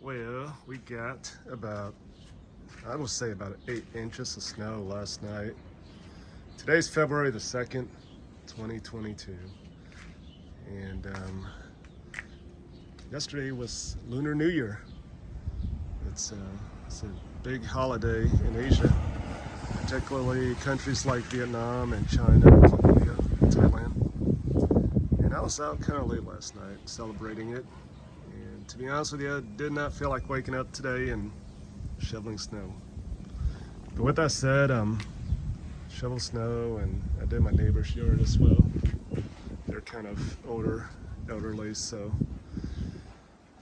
Well, we got I will say about 8 inches of snow last night. Today's February the 2nd, 2022. And yesterday was Lunar New Year. It's a big holiday in Asia, particularly countries like Vietnam and China, Cambodia, Thailand. And I was out kind of late last night celebrating it. And to be honest with you, I did not feel like waking up today and shoveling snow. But with that said, shoveled snow, and I did my neighbor's yard as well. They're kind of elderly, so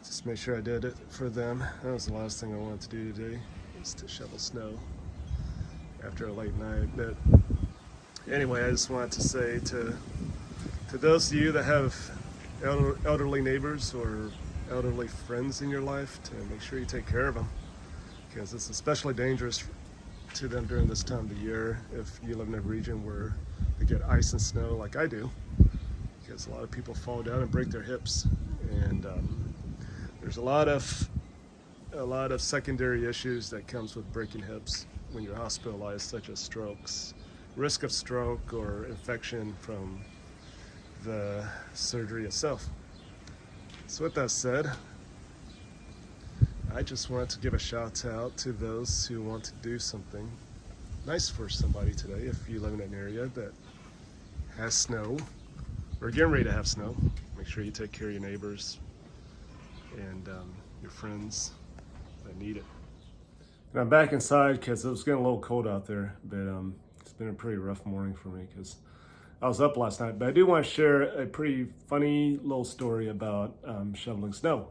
just made sure I did it for them. That was the last thing I wanted to do today, is to shovel snow after a late night. But anyway, I just wanted to say to those of you that have elderly neighbors or elderly friends in your life, to make sure you take care of them, because it's especially dangerous to them during this time of the year if you live in a region where they get ice and snow like I do, because a lot of people fall down and break their hips, and there's a lot of secondary issues that comes with breaking hips when you're hospitalized, such as strokes, risk of stroke, or infection from the surgery itself. So with that said, I just wanted to give a shout out to those who want to do something nice for somebody today. If you live in an area that has snow or getting ready to have snow, make sure you take care of your neighbors and your friends that need it. And I'm back inside because it was getting a little cold out there, but it's been a pretty rough morning for me because I was up last night. But I do want to share a pretty funny little story about shoveling snow.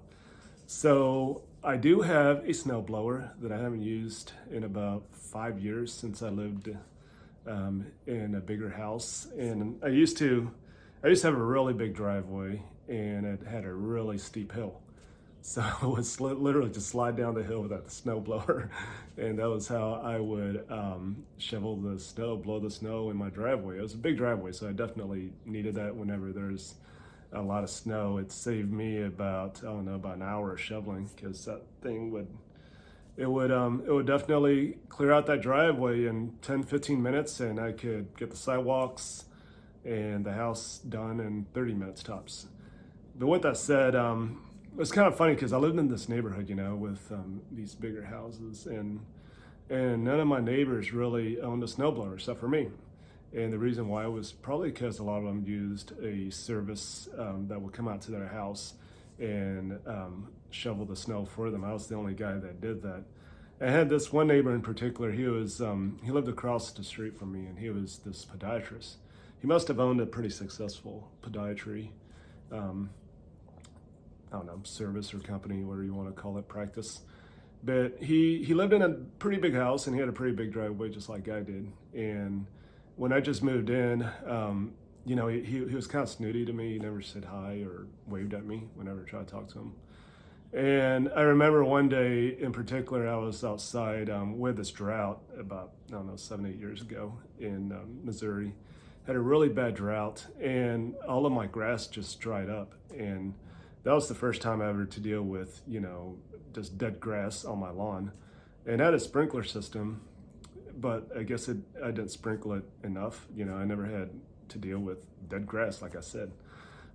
So I do have a snowblower that I haven't used in about 5 years since I lived in a bigger house. And I used to have a really big driveway, and it had a really steep hill. So I would literally just slide down the hill with that snowblower, and that was how I would shovel the snow, blow the snow in my driveway. It was a big driveway, so I definitely needed that whenever there's a lot of snow. It saved me about an hour of shoveling, because that thing would definitely clear out that driveway in 10-15 minutes, and I could get the sidewalks and the house done in 30 minutes tops. But with that said, it was kind of funny because I lived in this neighborhood, with these bigger houses, and none of my neighbors really owned a snowblower except for me. And the reason why was probably because a lot of them used a service that would come out to their house and shovel the snow for them. I was the only guy that did that. I had this one neighbor in particular. He lived across the street from me, and he was this podiatrist. He must have owned a pretty successful podiatry service or company, whatever you want to call it, practice. But he lived in a pretty big house, and he had a pretty big driveway just like I did. And when I just moved in, he was kind of snooty to me. He never said hi or waved at me whenever I tried to talk to him. And I remember one day in particular, I was outside with this drought about, 7-8 years ago in Missouri. Had a really bad drought, and all of my grass just dried up. And that was the first time I ever to deal with, just dead grass on my lawn. And I had a sprinkler system, but I guess I didn't sprinkle it enough. I never had to deal with dead grass, like I said.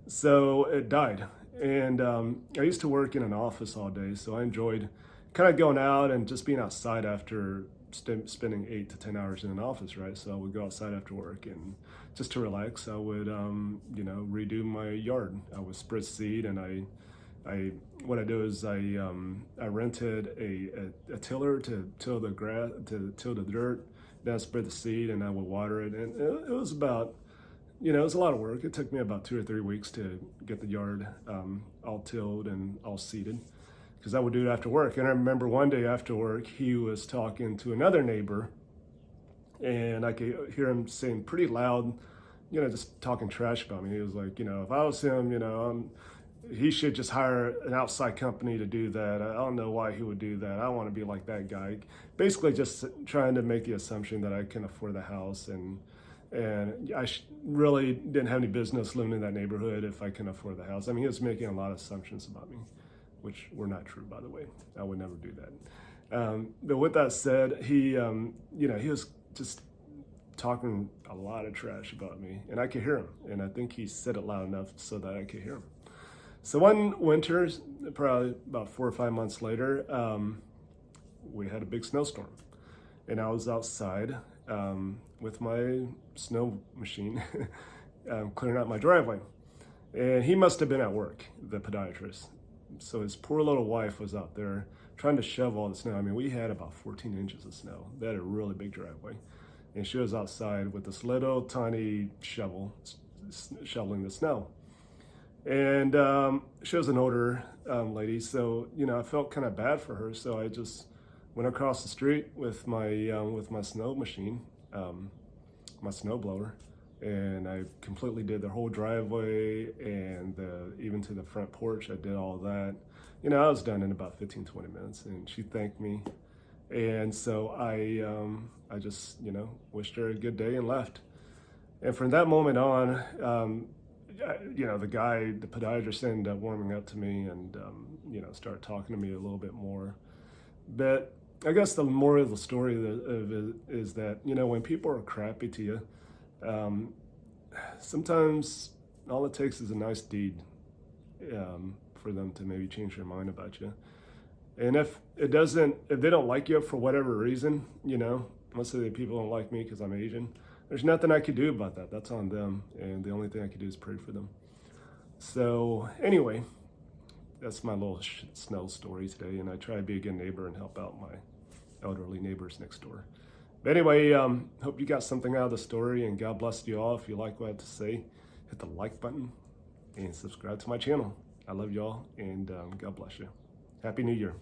So it died. And I used to work in an office all day, so I enjoyed kind of going out and just being outside after spending 8 to 10 hours in an office, right? So I would go outside after work, and just to relax, I would, redo my yard. I would spread seed, and what I do is I rented a tiller to till the grass, to till the dirt. Then I spread the seed, and I would water it, and it was about, it was a lot of work. It took me about 2 or 3 weeks to get the yard all tilled and all seeded, because I would do it after work. And I remember one day after work, he was talking to another neighbor, and I could hear him saying pretty loud, just talking trash about me. He was like, if I was him, he should just hire an outside company to do that. I don't know why he would do that. I don't want to be like that guy. Basically just trying to make the assumption that I can afford the house, and I really didn't have any business living in that neighborhood if I can afford the house. I mean, he was making a lot of assumptions about me. which were not true, by the way. I would never do that. But with that said, he was just talking a lot of trash about me, and I could hear him. And I think he said it loud enough so that I could hear him. So one winter, probably about 4 or 5 months later, we had a big snowstorm, and I was outside with my snow machine clearing out my driveway. And he must have been at work, the podiatrist. So his poor little wife was out there trying to shove all the snow. I mean, we had about 14 inches of snow. They had a really big driveway. And she was outside with this little tiny shovel, shoveling the snow. And she was an older lady, so, I felt kind of bad for her. So I just went across the street with my snow machine, my snow blower, and I completely did the whole driveway and even to the front porch. I did all that. I was done in about 15, 20 minutes, and she thanked me. And so I just, wished her a good day and left. And from that moment on, the podiatrist ended up warming up to me and, started talking to me a little bit more. But I guess the moral of the story of it is that, when people are crappy to you, sometimes all it takes is a nice deed for them to maybe change their mind about you. And if they don't like you for whatever reason, most of the people don't like me because I'm Asian, there's nothing I could do about that. That's on them. And the only thing I could do is pray for them. So anyway, that's my little snow story today. And I try to be a good neighbor and help out my elderly neighbors next door. But anyway, hope you got something out of the story, and God bless you all. If you like what I have to say, hit the like button and subscribe to my channel. I love you all, and God bless you. Happy New Year.